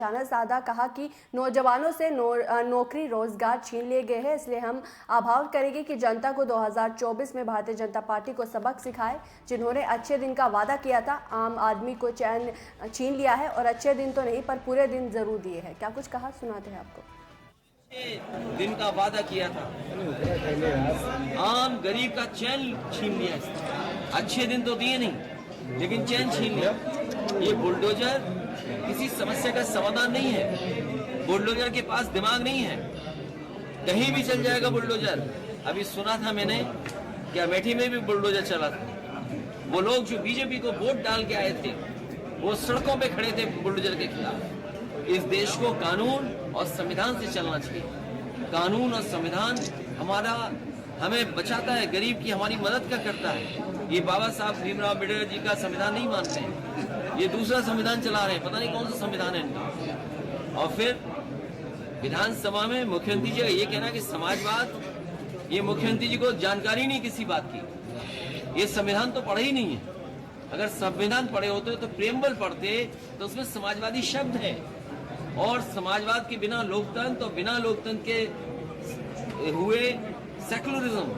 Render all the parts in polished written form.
निशाना साधा, कहा कि नौजवानों से नौकरी रोजगार छीन लिए गए हैं, इसलिए हम आह्वान करेंगे कि जनता को 2024 में भारतीय जनता पार्टी को सबक सिखाए। जिन्होंने अच्छे दिन का वादा किया था, आम आदमी को चैन छीन लिया है और अच्छे दिन तो नहीं पर पूरे दिन जरूर दिए हैं। क्या कुछ कहा, सुनाते हैं आपको। दिन का वादा किया था, आम गरीब का चैन छीन लिया। अच्छे दिन तो दिए नहीं लेकिन चैन छीन लिया। ये बुलडोजर किसी समस्या का समाधान नहीं है। बुलडोजर के पास दिमाग नहीं है, कहीं भी चल जाएगा बुलडोजर। अभी सुना था मैंने कि अमेठी में भी बुलडोजर चला था। वो लोग जो बीजेपी को वोट डाल के आए थे वो सड़कों पे खड़े थे बुलडोजर के खिलाफ। इस देश को कानून और संविधान से चलना चाहिए। कानून और संविधान हमें बचाता है, गरीब की हमारी मदद का करता है। ये बाबा साहब भीमराव अम्बेडकर जी का संविधान नहीं मानते हैं, ये दूसरा संविधान चला रहे हैं, पता नहीं कौन सा संविधान है इनका। और फिर विधानसभा में मुख्यमंत्री जी का ये कहना कि समाजवाद, ये मुख्यमंत्री जी को जानकारी नहीं किसी बात की। ये संविधान तो पढ़े ही नहीं है। अगर संविधान पढ़े होते तो प्रेमबल पढ़ते तो उसमें समाजवादी शब्द है। और समाजवाद के बिना लोकतंत्र और बिना लोकतंत्र के हुए सेकुलरिज्म,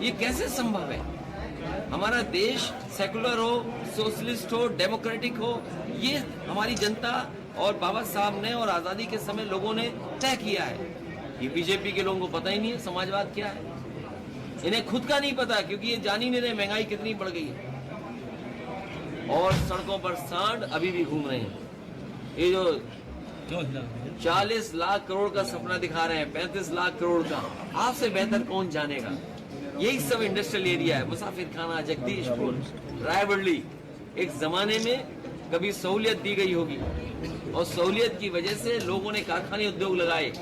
ये कैसे संभव है? हमारा देश सेकुलर हो, सोशलिस्ट हो, डेमोक्रेटिक हो, ये हमारी जनता और बाबा साहब ने और आजादी के समय लोगों ने तय किया है। ये बीजेपी के लोगों को पता ही नहीं है समाजवाद क्या है। इन्हें खुद का नहीं पता क्योंकि ये जान ही नहीं रहे महंगाई कितनी बढ़ गई है। और सड़कों पर सांड अभी भी घूम रहे हैं। ये जो 40 लाख करोड़ का सपना दिखा रहे हैं, 35 लाख करोड़ का, आपसे बेहतर कौन जानेगा। यही सब इंडस्ट्रियल एरिया है। मुसाफिर खाना, जगदीशपुर, रायबरेली, एक जमाने में कभी सहूलियत दी गई होगी और सहूलियत की वजह से लोगों ने कारखाने उद्योग लगाए,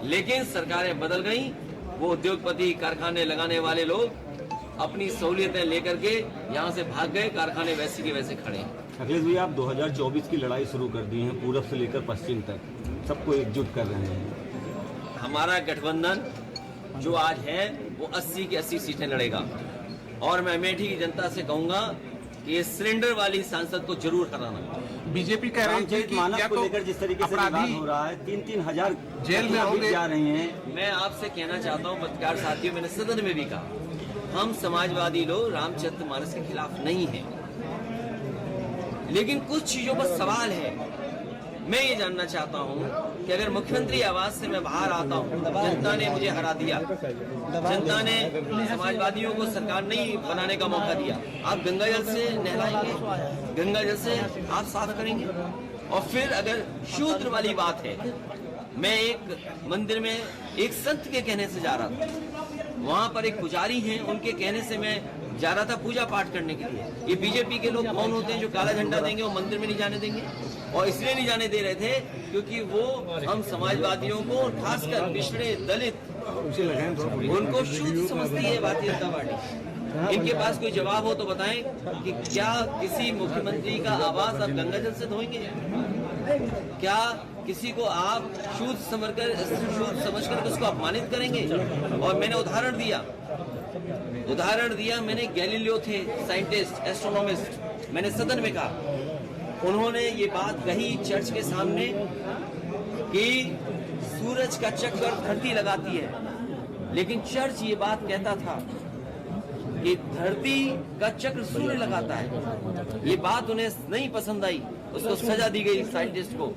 लेकिन सरकारें बदल गई। वो उद्योगपति, कारखाने लगाने वाले लोग अपनी सहूलियतें लेकर के यहाँ से भाग गए, कारखाने वैसे के वैसे खड़े हैं। अखिलेश भैया, आप 2024 की लड़ाई शुरू कर दी है, पूरब से लेकर पश्चिम तक सबको एकजुट कर रहे हैं। हमारा गठबंधन जो आज है वो 80 की 80 सीटें लड़ेगा। और मैं अमेठी की जनता से कहूंगा कि ये सिलेंडर वाली सांसद को जरूर हराना। बीजेपी कह रही है कि मानव को लेकर जिस तरीके से विवाद हो रहा है, 3-3 हजार जेल में जा रही हैं। मैं आपसे कहना चाहता हूँ पत्रकार साथियों, मैंने सदन में भी कहा, हम समाजवादी लोग रामचरितमानस के खिलाफ नहीं हैं, लेकिन कुछ चीजों पर सवाल है। मैं ये जानना चाहता हूँ कि अगर मुख्यमंत्री आवास से मैं बाहर आता हूँ, जनता ने मुझे हरा दिया, जनता ने समाजवादियों को सरकार नहीं बनाने का मौका दिया, आप गंगा जल से नहलाएंगे, गंगा जल से आप साफ करेंगे। और फिर अगर शूद्र वाली बात है, मैं एक मंदिर में एक संत के कहने से जा रहा था, वहाँ पर एक पुजारी हैं, उनके कहने से मैं जा रहा था पूजा पाठ करने के लिए। ये बीजेपी के लोग कौन होते हैं जो काला झंडा देंगे वो मंदिर में नहीं जाने देंगे? और इसलिए नहीं जाने दे रहे थे क्योंकि वो हम समाजवादियों को, खासकर पिछड़े दलित, उनको शुद्ध समझती है भारतीय जनता पार्टी। इनके पास कोई जवाब हो तो बताएं कि क्या किसी मुख्यमंत्री का आवास आप गंगा जल से धोएंगे? क्या किसी को आप शुद्ध समझकर उसको अपमानित करेंगे? और मैंने उदाहरण दिया, मैंने गैलीलियो थे, साइंटिस्ट, एस्ट्रोनॉमिस्ट, मैंने सदन में कहा, उन्होंने ये बात कही चर्च के सामने कि सूरज का चक्कर धरती लगाती है, लेकिन चर्च ये बात कहता था कि धरती का चक्र सूर्य लगाता है। ये बात उन्हें नहीं पसंद आई, उसको सजा दी गई, साइंटिस्ट को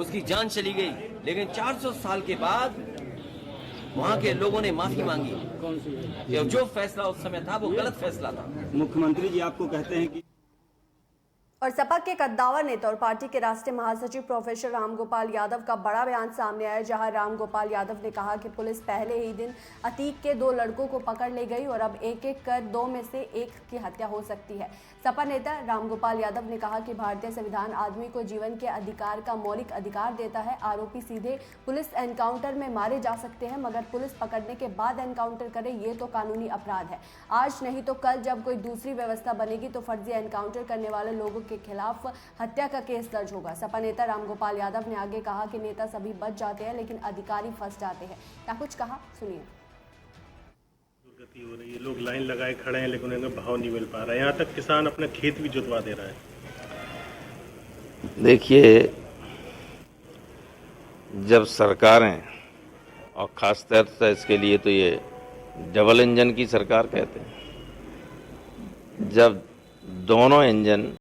उसकी जान चली गई। लेकिन 400 साल के बाद वहाँ के लोगों ने माफी मांगी। जो फैसला उस समय था वो गलत फैसला था। मुख्यमंत्री जी आपको कहते हैं कि और सपा के कद्दावर नेता और पार्टी के राष्ट्रीय महासचिव प्रोफेसर रामगोपाल यादव का बड़ा बयान सामने आया, जहां रामगोपाल यादव ने कहा कि पुलिस पहले ही दिन अतीक के 2 लड़कों को पकड़ ले गई और अब एक एक कर 2 में से 1 की हत्या हो सकती है। सपा नेता रामगोपाल यादव ने कहा कि भारतीय संविधान आदमी को जीवन के अधिकार का मौलिक अधिकार देता है। आरोपी सीधे पुलिस एनकाउंटर में मारे जा सकते हैं, मगर पुलिस पकड़ने के बाद एनकाउंटर करे ये तो कानूनी अपराध है। आज नहीं तो कल जब कोई दूसरी व्यवस्था बनेगी तो फर्जी एनकाउंटर करने वाले लोगों के खिलाफ हत्या का केस दर्ज होगा। सपा नेता रामगोपाल यादव ने आगे कहा कि नेता सभी बच जाते हैं लेकिन अधिकारी फंस जाते हैं। क्या कुछ कहा, सुनिए। दुर्गति हो रही है, लोग लाइन लगाए खड़े हैं लेकिन उन्हें भाव नहीं मिल पा रहा है। यहाँ तक किसान अपना खेत भी जुतवा दे रहा है। देखिए, जब सरकारें, और ख़ास तौर से इसके लिए तो ये डबल इंजन की सरकार कहते हैं, जब दोनों इंजन